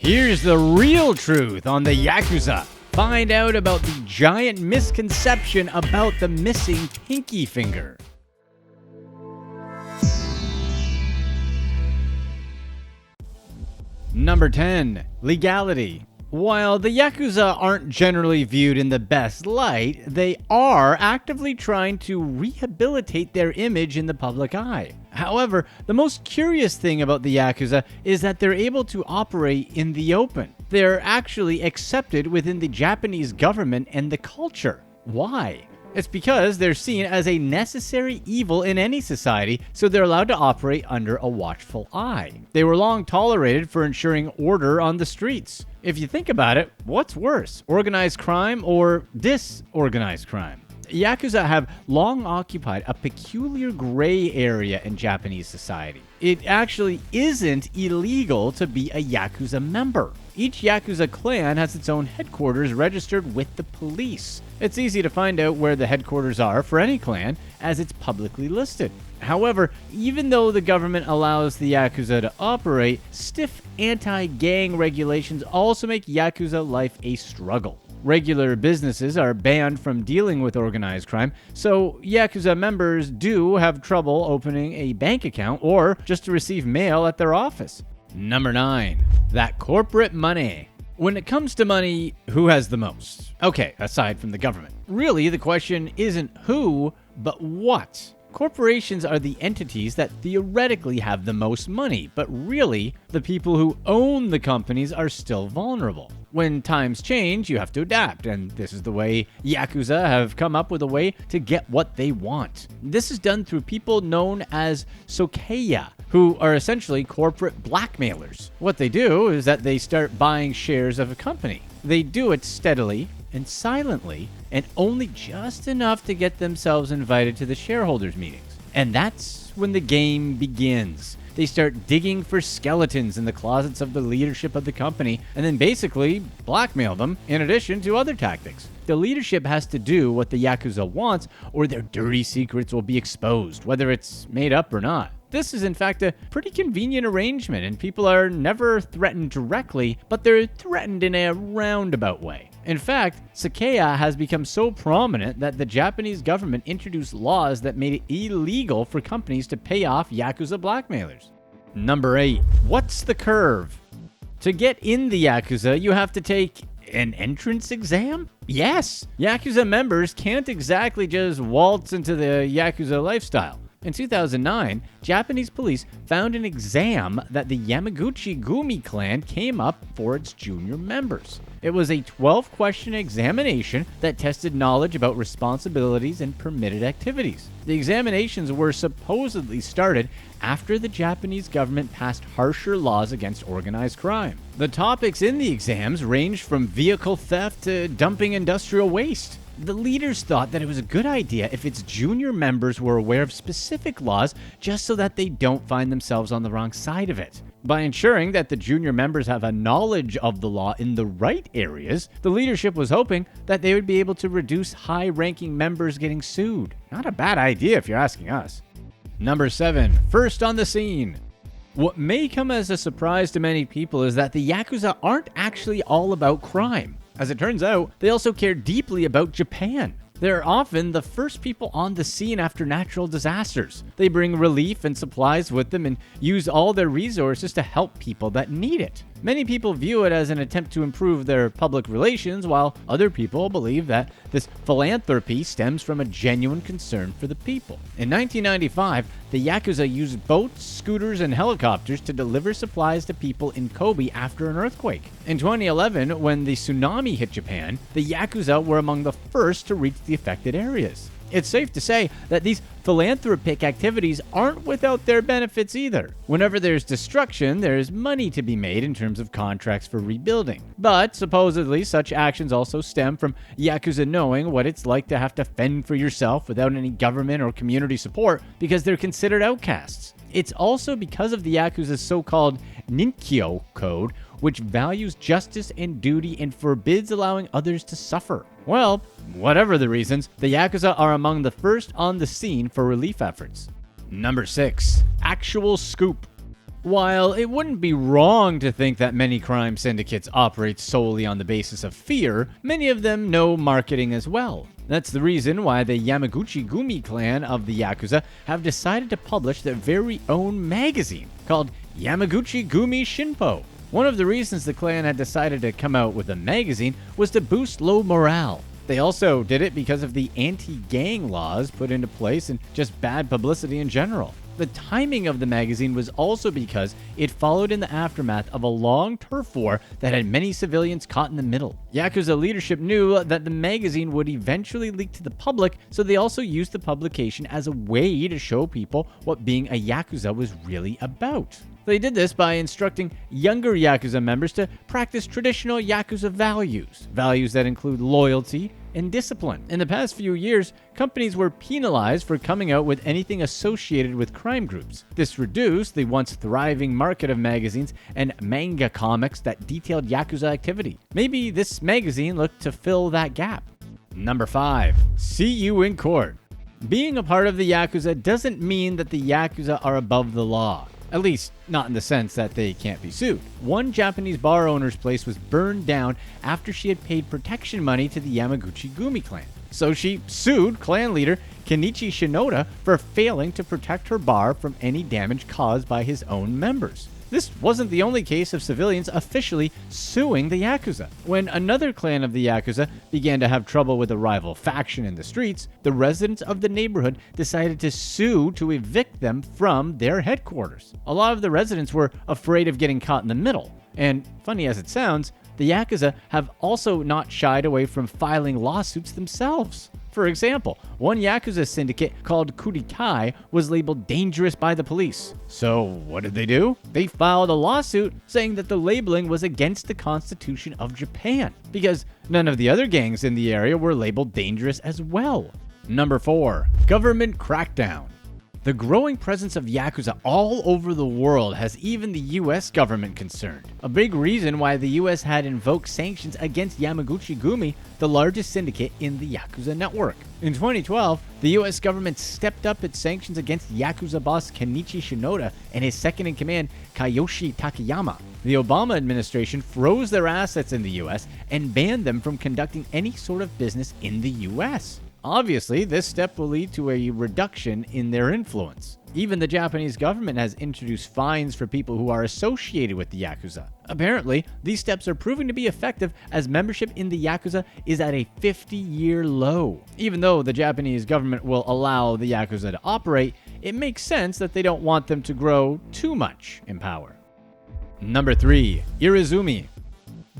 Here's the real truth on the Yakuza. Find out about the giant misconception about the missing pinky finger. Number 10. Legality. While the Yakuza aren't generally viewed in the best light, they are actively trying to rehabilitate their image in the public eye. However, the most curious thing about the Yakuza is that they're able to operate in the open. They're actually accepted within the Japanese government and the culture. Why? It's because they're seen as a necessary evil in any society, so they're allowed to operate under a watchful eye. They were long tolerated for ensuring order on the streets. If you think about it, what's worse, organized crime or disorganized crime? Yakuza have long occupied a peculiar gray area in Japanese society. It actually isn't illegal to be a Yakuza member. Each Yakuza clan has its own headquarters registered with the police. It's easy to find out where the headquarters are for any clan, as it's publicly listed. However, even though the government allows the Yakuza to operate, stiff anti-gang regulations also make Yakuza life a struggle. Regular businesses are banned from dealing with organized crime, so Yakuza members do have trouble opening a bank account or just to receive mail at their office. Number 9. That corporate money. When it comes to money, who has the most? Okay, aside from the government. Really, the question isn't who, but what. Corporations are the entities that theoretically have the most money, but really, the people who own the companies are still vulnerable. When times change, you have to adapt, and this is the way Yakuza have come up with a way to get what they want. This is done through people known as Sokeya, who are essentially corporate blackmailers. What they do is that they start buying shares of a company. They do it steadily and silently, and only just enough to get themselves invited to the shareholders' meetings. And that's when the game begins. They start digging for skeletons in the closets of the leadership of the company, and then basically blackmail them in addition to other tactics. The leadership has to do what the Yakuza wants, or their dirty secrets will be exposed, whether it's made up or not. This is in fact a pretty convenient arrangement, and people are never threatened directly, but they're threatened in a roundabout way. In fact, Sakeya has become so prominent that the Japanese government introduced laws that made it illegal for companies to pay off Yakuza blackmailers. Number 8. What's the curve? To get in the Yakuza, you have to take an entrance exam? Yes! Yakuza members can't exactly just waltz into the Yakuza lifestyle. In 2009, Japanese police found an exam that the Yamaguchi Gumi clan came up for its junior members. It was a 12-question examination that tested knowledge about responsibilities and permitted activities. The examinations were supposedly started after the Japanese government passed harsher laws against organized crime. The topics in the exams ranged from vehicle theft to dumping industrial waste. The leaders thought that it was a good idea if its junior members were aware of specific laws just so that they don't find themselves on the wrong side of it. By ensuring that the junior members have a knowledge of the law in the right areas, the leadership was hoping that they would be able to reduce high-ranking members getting sued. Not a bad idea if you're asking us. Number 7. First on the scene. What may come as a surprise to many people is that the Yakuza aren't actually all about crime. As it turns out, they also care deeply about Japan. They're often the first people on the scene after natural disasters. They bring relief and supplies with them and use all their resources to help people that need it. Many people view it as an attempt to improve their public relations, while other people believe that this philanthropy stems from a genuine concern for the people. In 1995, the Yakuza used boats, scooters, and helicopters to deliver supplies to people in Kobe after an earthquake. In 2011, when the tsunami hit Japan, the Yakuza were among the first to reach the affected areas. It's safe to say that these philanthropic activities aren't without their benefits either. Whenever there's destruction, there's money to be made in terms of contracts for rebuilding. But supposedly, such actions also stem from Yakuza knowing what it's like to have to fend for yourself without any government or community support because they're considered outcasts. It's also because of the Yakuza's so-called Ninkyo code, which values justice and duty and forbids allowing others to suffer. Well, whatever the reasons, the Yakuza are among the first on the scene for relief efforts. Number 6. Actual scoop. While it wouldn't be wrong to think that many crime syndicates operate solely on the basis of fear, many of them know marketing as well. That's the reason why the Yamaguchi-gumi clan of the Yakuza have decided to publish their very own magazine called Yamaguchi-gumi Shinpo. One of the reasons the clan had decided to come out with a magazine was to boost low morale. They also did it because of the anti-gang laws put into place and just bad publicity in general. The timing of the magazine was also because it followed in the aftermath of a long turf war that had many civilians caught in the middle. Yakuza leadership knew that the magazine would eventually leak to the public, so they also used the publication as a way to show people what being a Yakuza was really about. They did this by instructing younger Yakuza members to practice traditional Yakuza values that include loyalty and discipline. In the past few years, companies were penalized for coming out with anything associated with crime groups. This reduced the once thriving market of magazines and manga comics that detailed Yakuza activity. Maybe this magazine looked to fill that gap. Number 5. See you in court. Being a part of the Yakuza doesn't mean that the Yakuza are above the law. At least, not in the sense that they can't be sued. One Japanese bar owner's place was burned down after she had paid protection money to the Yamaguchi-gumi clan. So she sued clan leader Kenichi Shinoda for failing to protect her bar from any damage caused by his own members. This wasn't the only case of civilians officially suing the Yakuza. When another clan of the Yakuza began to have trouble with a rival faction in the streets, the residents of the neighborhood decided to sue to evict them from their headquarters. A lot of the residents were afraid of getting caught in the middle. And funny as it sounds, the Yakuza have also not shied away from filing lawsuits themselves. For example, one Yakuza syndicate called Kurikai was labeled dangerous by the police. So what did they do? They filed a lawsuit saying that the labeling was against the Constitution of Japan, because none of the other gangs in the area were labeled dangerous as well. Number 4. Government crackdown. The growing presence of Yakuza all over the world has even the US government concerned. A big reason why the US had invoked sanctions against Yamaguchi-gumi, the largest syndicate in the Yakuza network. In 2012, the US government stepped up its sanctions against Yakuza boss Kenichi Shinoda and his second-in-command Kiyoshi Takayama. The Obama administration froze their assets in the US and banned them from conducting any sort of business in the US. Obviously, this step will lead to a reduction in their influence. Even the Japanese government has introduced fines for people who are associated with the Yakuza. Apparently, these steps are proving to be effective as membership in the Yakuza is at a 50-year low. Even though the Japanese government will allow the Yakuza to operate, it makes sense that they don't want them to grow too much in power. Number 3. Irizumi.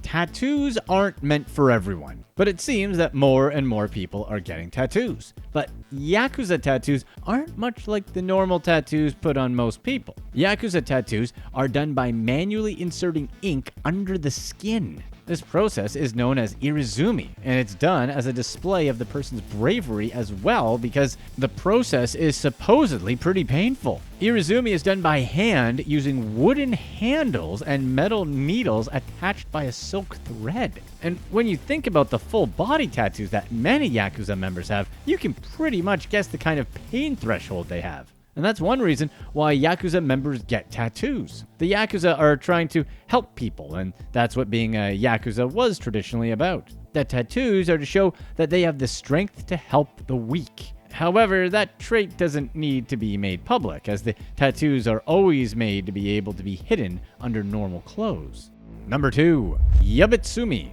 Tattoos aren't meant for everyone, but it seems that more and more people are getting tattoos. But Yakuza tattoos aren't much like the normal tattoos put on most people. Yakuza tattoos are done by manually inserting ink under the skin. This process is known as irizumi, and it's done as a display of the person's bravery as well because the process is supposedly pretty painful. Irizumi is done by hand using wooden handles and metal needles attached by a silk thread. And when you think about the full body tattoos that many Yakuza members have, you can pretty much guess the kind of pain threshold they have. And that's one reason why Yakuza members get tattoos. The Yakuza are trying to help people, and that's what being a Yakuza was traditionally about. The tattoos are to show that they have the strength to help the weak. However, that trait doesn't need to be made public, as the tattoos are always made to be able to be hidden under normal clothes. Number 2. Yabitsumi.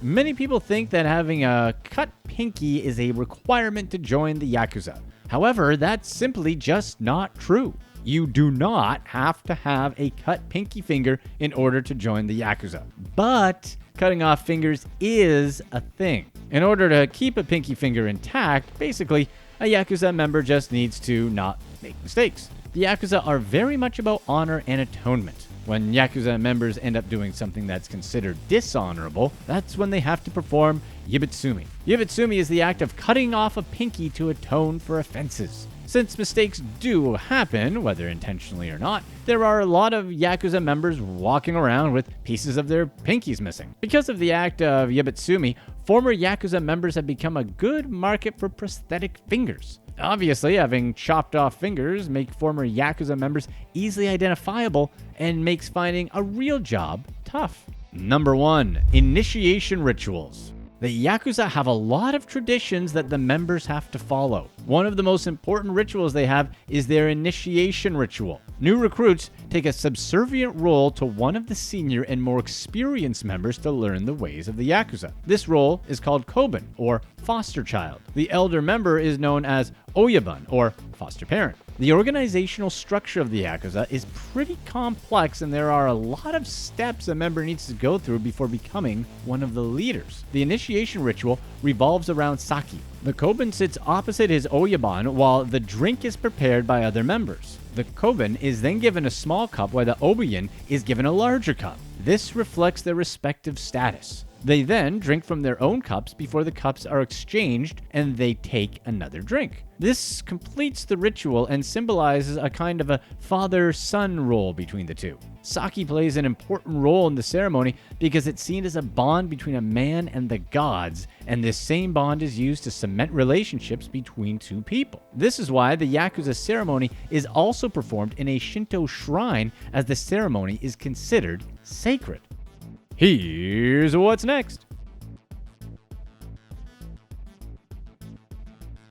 Many people think that having a cut pinky is a requirement to join the Yakuza. However, that's simply just not true. You do not have to have a cut pinky finger in order to join the Yakuza. But cutting off fingers is a thing. In order to keep a pinky finger intact, basically, a Yakuza member just needs to not make mistakes. The Yakuza are very much about honor and atonement. When Yakuza members end up doing something that's considered dishonorable, that's when they have to perform Yabitsumi. Yabitsumi is the act of cutting off a pinky to atone for offenses. Since mistakes do happen, whether intentionally or not, there are a lot of Yakuza members walking around with pieces of their pinkies missing. Because of the act of Yabitsumi, former Yakuza members have become a good market for prosthetic fingers. Obviously, having chopped off fingers make former Yakuza members easily identifiable and makes finding a real job tough. Number 1. Initiation rituals. The Yakuza have a lot of traditions that the members have to follow. One of the most important rituals they have is their initiation ritual. New recruits take a subservient role to one of the senior and more experienced members to learn the ways of the Yakuza. This role is called Koban, or foster child. The elder member is known as Oyabun, or foster parent. The organizational structure of the Yakuza is pretty complex, and there are a lot of steps a member needs to go through before becoming one of the leaders. The initiation ritual revolves around sake. The Koban sits opposite his Oyabun while the drink is prepared by other members. The Koban is then given a small cup while the Obiyan is given a larger cup. This reflects their respective status. They then drink from their own cups before the cups are exchanged and they take another drink. This completes the ritual and symbolizes a kind of a father-son role between the two. Sake plays an important role in the ceremony because it's seen as a bond between a man and the gods, and this same bond is used to cement relationships between two people. This is why the Yakuza ceremony is also performed in a Shinto shrine, as the ceremony is considered sacred. Here's what's next.